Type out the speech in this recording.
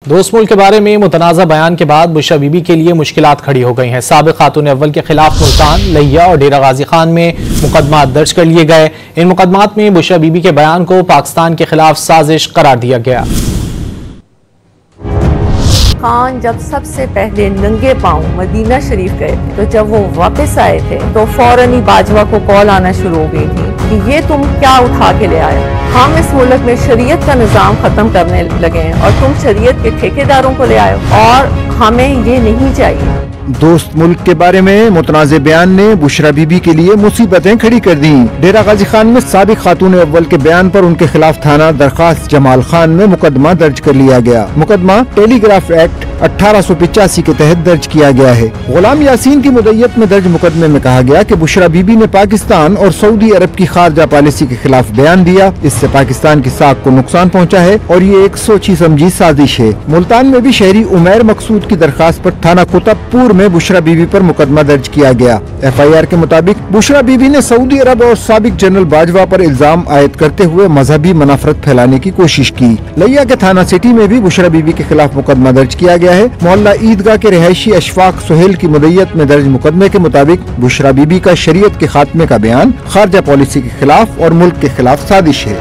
دوست ملک کے بارے میں متنازع بیان کے بعد بشرا بی بی کے لیے مشکلات کھڑی ہو گئی ہیں۔ سابق خاتون اول کے خلاف ملتان، لہیا اور ڈیرہ غازی خان میں مقدمات درج کر لیے گئے۔ ان مقدمات میں بشرا بی بی کے بیان کو پاکستان کے خلاف سازش قرار دیا گیا۔ خان جب سب سے پہلے ننگے پاؤں مدینہ شریف گئے تھے تو جب وہ واپس آئے تھے تو فوراً ہی باجوہ کو کال آنا شروع ہو گئی تھی کہ یہ تم کیا اٹھا کے لے آئے، ہم اس ملک میں شریعت کا نظام ختم کرنے لگے ہیں اور تم شریعت کے ٹھیکیداروں کو لے آئے اور ہمیں یہ نہیں چاہیے۔ دوست ملک کے بارے میں متنازع بیان نے بشرا بی بی کے لیے مصیبتیں کھڑی کر دیں۔ ڈیرہ غازی خان میں سابق خاتون اول کے بیان پر ان کے خلاف تھانہ درخواست جمال خان میں مقدمہ درج کر لیا گیا۔ مقدمہ ٹیلی گراف ایکٹ 1885 کے تحت درج کیا گیا ہے۔ غلام یاسین کی مدعیت میں درج مقدمے میں کہا گیا کہ بشرا بی بی نے پاکستان اور سعودی عرب کی خارجہ پالیسی کے خلاف بیان دیا، اس سے پاکستان کی ساکھ کو نقصان پہنچا ہے اور یہ ایک سوچی سمجھی سازش ہے۔ ملتان میں بھی شہری عمیر مقصود کی درخواست پر تھانہ کتب پور میں بشرا بی بی پر مقدمہ درج کیا گیا۔ ایف آئی آر کے مطابق بشرا بی بی نے سعودی عرب اور سابق جنرل باجوہ پر الزام عائد کرتے ہوئے مذہبی منافرت پھیلانے کی کوشش کی۔ لہیا کے تھانہ سٹی میں بھی بشرا بی بی کے خلاف مقدمہ درج کیا گیا ہے۔ محلہ عیدگاہ کے رہائشی اشفاق سہیل کی مدعیت میں درج مقدمے کے مطابق بشرا بی بی کا شریعت کے خاتمے کا بیان خارجہ پالیسی کے خلاف اور ملک کے خلاف سازش ہے۔